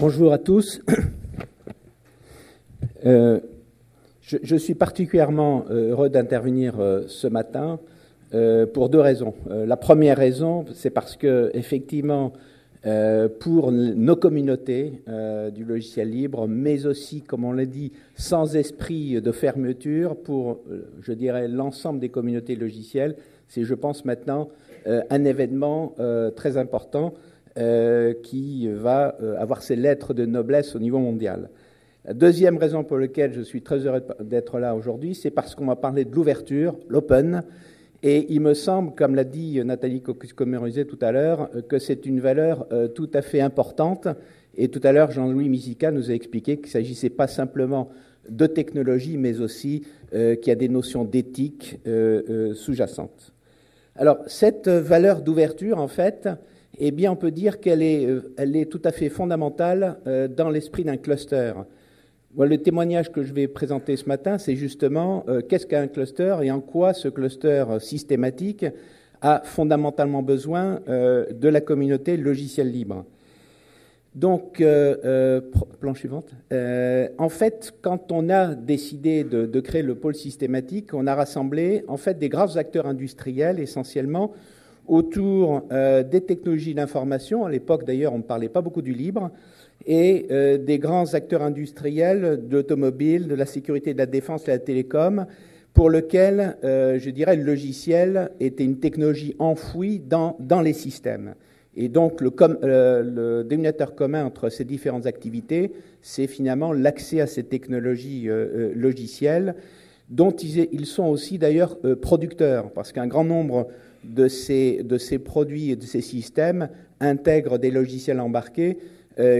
Bonjour à tous. Je suis particulièrement heureux d'intervenir ce matin pour deux raisons. La première raison, c'est parce que, effectivement, pour nos communautés du logiciel libre, mais aussi, comme on l'a dit, sans esprit de fermeture, pour, je dirais, l'ensemble des communautés logicielles, c'est, je pense, maintenant un événement très important qui va avoir ses lettres de noblesse au niveau mondial. La deuxième raison pour laquelle je suis très heureux d'être là aujourd'hui, c'est parce qu'on va parler de l'ouverture, l'open, et il me semble, comme l'a dit Nathalie Cocus-Comerizet tout à l'heure, que c'est une valeur tout à fait importante. Et tout à l'heure, Jean-Louis Misica nous a expliqué qu'il ne s'agissait pas simplement de technologie, mais aussi qu'il y a des notions d'éthique sous-jacentes. Alors, cette valeur d'ouverture, en fait, eh bien, on peut dire qu'elle est tout à fait fondamentale dans l'esprit d'un cluster. Voilà, le témoignage que je vais présenter ce matin, c'est justement qu'est-ce qu'un cluster et en quoi ce cluster systématique a fondamentalement besoin de la communauté logiciel libre. Donc, plan suivante. En fait, quand on a décidé de créer le pôle systématique, on a rassemblé en fait des grands acteurs industriels essentiellement autour des technologies d'information. À l'époque, d'ailleurs, on ne parlait pas beaucoup du libre. Et des grands acteurs industriels de l'automobile, de la sécurité, de la défense et de la télécom, pour lequel, je dirais, le logiciel était une technologie enfouie dans les systèmes. Et donc, le dénominateur commun entre ces différentes activités, c'est finalement l'accès à ces technologies logicielles, dont ils sont aussi d'ailleurs producteurs, parce qu'un grand nombre de ces produits et de ces systèmes intègrent des logiciels embarqués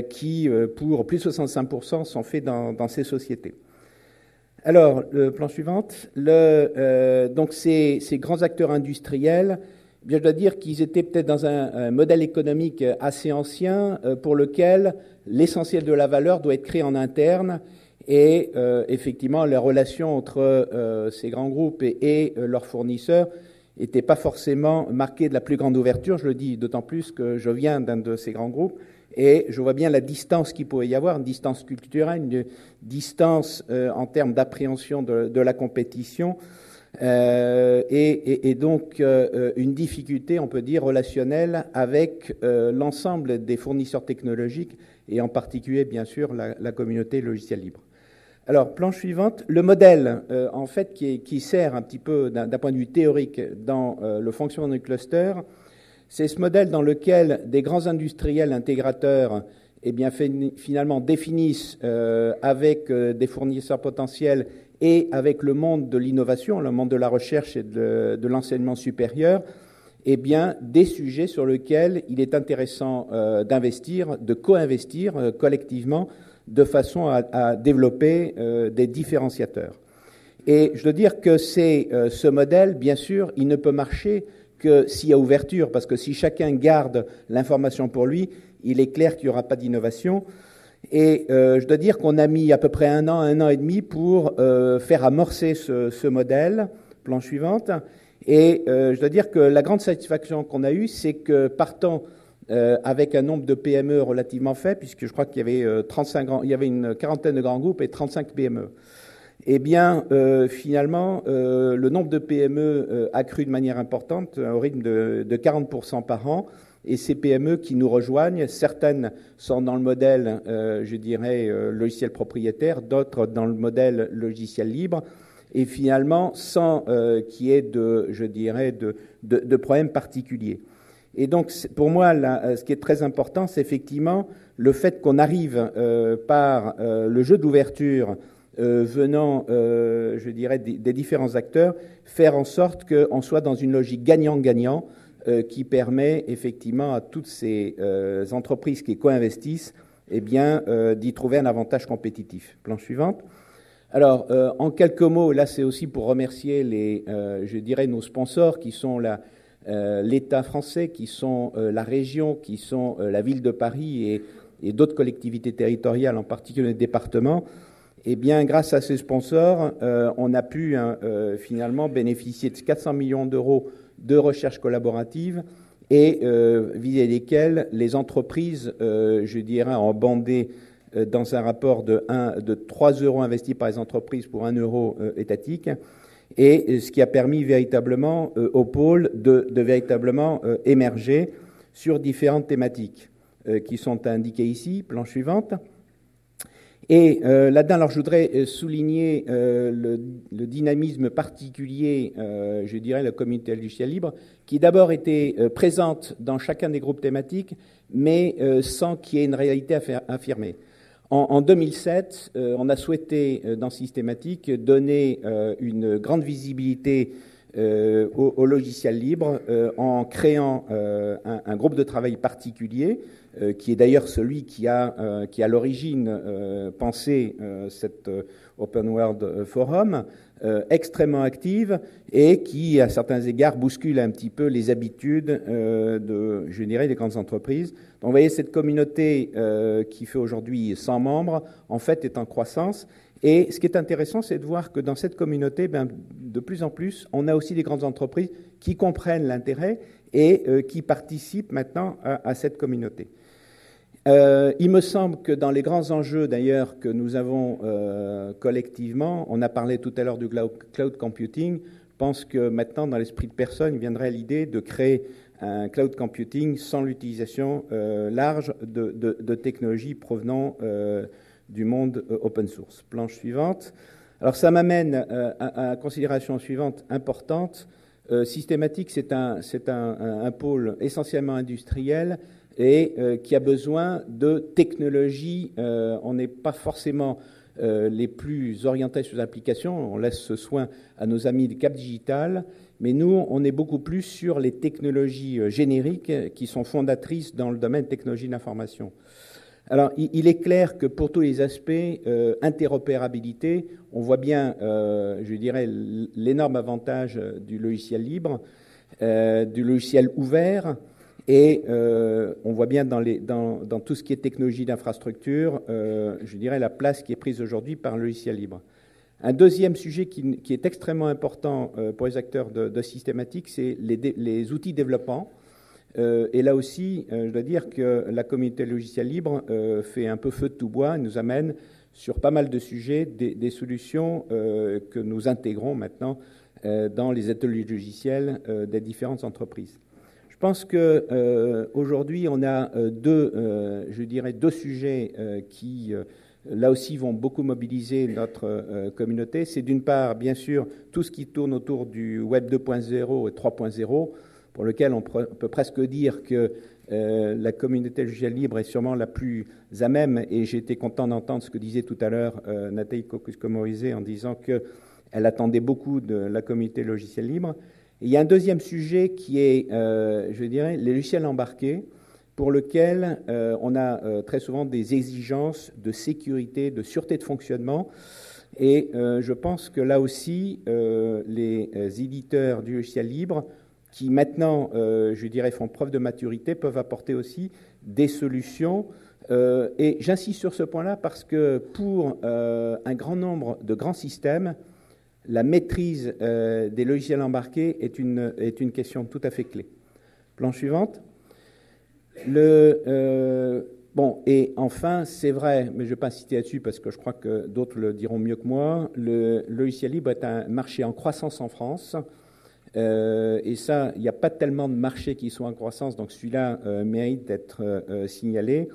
qui, pour plus de 65%, sont faits dans ces sociétés. Alors, le plan suivant. Donc, ces grands acteurs industriels, bien, je dois dire qu'ils étaient peut-être dans un modèle économique assez ancien pour lequel l'essentiel de la valeur doit être créé en interne et effectivement, la relation entre ces grands groupes et leurs fournisseurs n'était pas forcément marquée de la plus grande ouverture. Je le dis d'autant plus que je viens d'un de ces grands groupes. Et je vois bien la distance qu'il pouvait y avoir, une distance culturelle, une distance en termes d'appréhension de la compétition, et donc une difficulté, on peut dire, relationnelle avec l'ensemble des fournisseurs technologiques, et en particulier, bien sûr, la communauté logicielle libre. Alors, planche suivante, le modèle, en fait, qui sert un petit peu d'un point de vue théorique dans le fonctionnement du cluster. C'est ce modèle dans lequel des grands industriels intégrateurs eh bien, finalement définissent avec des fournisseurs potentiels et avec le monde de l'innovation, le monde de la recherche et de l'enseignement supérieur, eh bien, des sujets sur lesquels il est intéressant d'investir, de co-investir collectivement de façon à développer des différenciateurs. Et je dois dire que ce modèle, bien sûr, il ne peut marcher que s'il y a ouverture, parce que si chacun garde l'information pour lui, il est clair qu'il n'y aura pas d'innovation. Et je dois dire qu'on a mis à peu près un an et demi pour faire amorcer ce modèle. Plan suivante. Et je dois dire que la grande satisfaction qu'on a eue, c'est que partant avec un nombre de PME relativement faible, puisque je crois qu'il y avait il y avait une quarantaine de grands groupes et 35 PME. Eh bien, finalement, le nombre de PME a cru de manière importante, au rythme de 40% par an. Et ces PME qui nous rejoignent, certaines sont dans le modèle, je dirais, logiciel propriétaire, d'autres dans le modèle logiciel libre. Et finalement, sans qu'il y ait je dirais, de problèmes particuliers. Et donc, pour moi, là, ce qui est très important, c'est effectivement le fait qu'on arrive par le jeu d'ouverture venant, je dirais, des différents acteurs, faire en sorte qu'on soit dans une logique gagnant-gagnant qui permet effectivement à toutes ces entreprises qui co-investissent eh bien, d'y trouver un avantage compétitif. Plan suivante. Alors, en quelques mots, là, c'est aussi pour remercier je dirais, nos sponsors qui sont l'État français, qui sont la région, qui sont la ville de Paris et d'autres collectivités territoriales, en particulier les départements. Eh bien, grâce à ces sponsors, on a pu finalement bénéficier de 400 millions d'euros de recherche collaborative et vis-à-vis desquels les entreprises, je dirais, en bandé dans un rapport de 3 euros investis par les entreprises pour 1 euro étatique, et ce qui a permis véritablement au pôle de véritablement émerger sur différentes thématiques qui sont indiquées ici, planche suivante. Et là-dedans, alors je voudrais souligner le dynamisme particulier, je dirais, la communauté logicielle libre, qui d'abord était présente dans chacun des groupes thématiques, mais sans qu'il y ait une réalité affirmée. En 2007, on a souhaité, dans Systématique, donner une grande visibilité au logiciel libre en créant un groupe de travail particulier, qui est d'ailleurs celui qui a à l'origine pensé cet Open World Forum, extrêmement active et qui, à certains égards, bouscule un petit peu les habitudes je dirais, des grandes entreprises. Donc, vous voyez, cette communauté qui fait aujourd'hui 100 membres, en fait, est en croissance. Et ce qui est intéressant, c'est de voir que dans cette communauté, de plus en plus, on a aussi des grandes entreprises qui comprennent l'intérêt et qui participent maintenant à cette communauté. Il me semble que dans les grands enjeux, d'ailleurs, que nous avons collectivement, on a parlé tout à l'heure du cloud computing, je pense que maintenant, dans l'esprit de personne, il viendrait l'idée de créer un cloud computing sans l'utilisation large de technologies provenant du monde open source. Planche suivante. Alors ça m'amène à la considération suivante importante. Systématique, c'est un pôle essentiellement industriel et qui a besoin de technologies. On n'est pas forcément les plus orientés sur les applications, on laisse ce soin à nos amis de Cap Digital, mais nous, on est beaucoup plus sur les technologies génériques qui sont fondatrices dans le domaine de technologie de l'information. Alors, il est clair que pour tous les aspects, interopérabilité, on voit bien, je dirais, l'énorme avantage du logiciel libre, du logiciel ouvert, et on voit bien dans tout ce qui est technologie d'infrastructure, je dirais, la place qui est prise aujourd'hui par le logiciel libre. Un deuxième sujet qui est extrêmement important pour les acteurs de Systématique, c'est les outils de développement. Et là aussi, je dois dire que la communauté logicielle libre fait un peu feu de tout bois, nous amène sur pas mal de sujets des solutions que nous intégrons maintenant dans les ateliers logiciels des différentes entreprises. Je pense qu'aujourd'hui, on a deux sujets qui, là aussi, vont beaucoup mobiliser notre communauté. C'est d'une part, bien sûr, tout ce qui tourne autour du Web 2.0 et 3.0, pour lequel on peut presque dire que la communauté logicielle libre est sûrement la plus à même, et j'ai été content d'entendre ce que disait tout à l'heure Nathalie Kokusko-Morizet en disant qu'elle attendait beaucoup de la communauté logicielle libre. Et il y a un deuxième sujet qui est, je dirais, les logiciels embarqués, pour lequel on a très souvent des exigences de sécurité, de sûreté de fonctionnement. Et je pense que là aussi, les éditeurs du logiciel libre qui maintenant, je dirais, font preuve de maturité, peuvent apporter aussi des solutions. Et j'insiste sur ce point-là parce que pour un grand nombre de grands systèmes, la maîtrise des logiciels embarqués est une question tout à fait clé. Plan suivante. Bon, et enfin, c'est vrai, mais je ne vais pas insister là-dessus parce que je crois que d'autres le diront mieux que moi, le logiciel libre est un marché en croissance en France. Et ça, il n'y a pas tellement de marchés qui sont en croissance, donc celui-là mérite d'être signalé.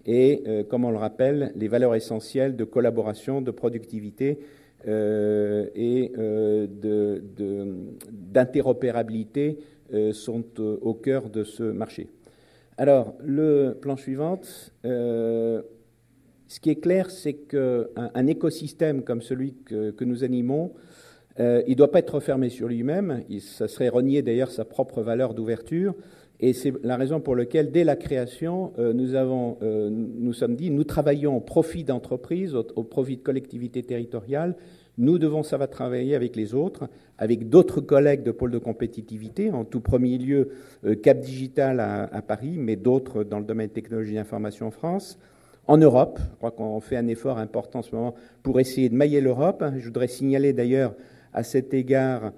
Et comme on le rappelle, les valeurs essentielles de collaboration, de productivité et d'interopérabilité sont au cœur de ce marché. Alors, le plan suivant, ce qui est clair, c'est qu'un écosystème comme celui que nous animons, il ne doit pas être refermé sur lui-même, ça serait renier d'ailleurs sa propre valeur d'ouverture, et c'est la raison pour laquelle, dès la création, nous sommes dit, nous travaillons au profit d'entreprises, au profit de collectivités territoriales, nous devons savoir travailler avec les autres, avec d'autres collègues de pôle de compétitivité, en tout premier lieu Cap Digital à Paris, mais d'autres dans le domaine de technologie d'information en France. En Europe, je crois qu'on fait un effort important en ce moment pour essayer de mailler l'Europe. Je voudrais signaler d'ailleurs à cet égard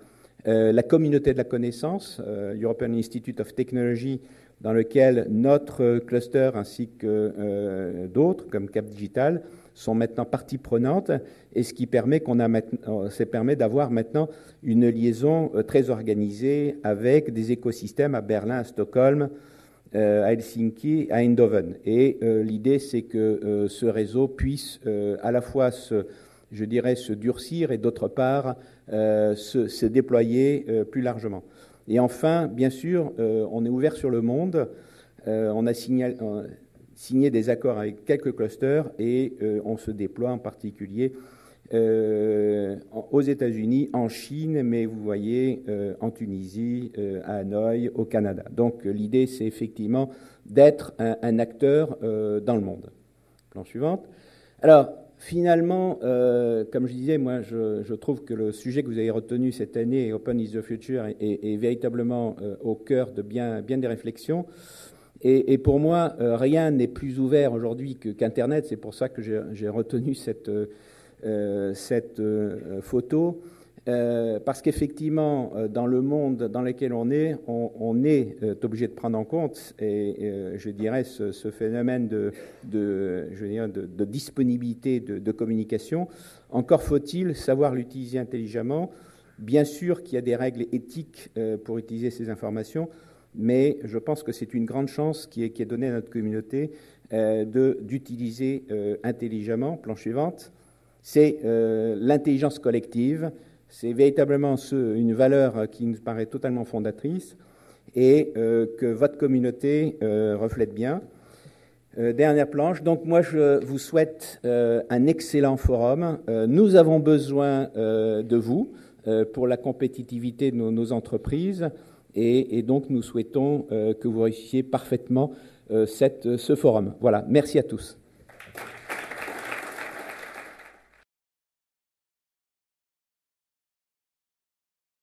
la communauté de la connaissance, European Institute of Technology, dans lequel notre cluster ainsi que d'autres, comme Cap Digital, sont maintenant partie prenante, et ce qui permet permet d'avoir maintenant une liaison très organisée avec des écosystèmes à Berlin, à Stockholm, à Helsinki, à Eindhoven. Et l'idée, c'est que ce réseau puisse à la fois se durcir et d'autre part se déployer plus largement. Et enfin, bien sûr, on est ouvert sur le monde. On a signé des accords avec quelques clusters et on se déploie en particulier aux États-Unis, en Chine, mais vous voyez, en Tunisie, à Hanoï, au Canada. Donc l'idée, c'est effectivement d'être un acteur dans le monde. Plan suivante. Alors, finalement, comme je disais, moi, je trouve que le sujet que vous avez retenu cette année, Open is the Future, est véritablement au cœur de bien des réflexions. Et pour moi, rien n'est plus ouvert aujourd'hui qu'Internet. C'est pour ça que j'ai retenu cette photo. Parce qu'effectivement, dans le monde dans lequel on est obligé de prendre en compte, je dirais, ce phénomène de disponibilité de communication. Encore faut-il savoir l'utiliser intelligemment. Bien sûr qu'il y a des règles éthiques pour utiliser ces informations, mais je pense que c'est une grande chance qui est donnée à notre communauté d'utiliser intelligemment. Plan suivante, c'est l'intelligence collective. C'est véritablement une valeur qui nous paraît totalement fondatrice et que votre communauté reflète bien. Dernière planche. Donc moi, je vous souhaite un excellent forum. Nous avons besoin de vous pour la compétitivité de nos entreprises et donc nous souhaitons que vous réussissiez parfaitement ce forum. Voilà, merci à tous.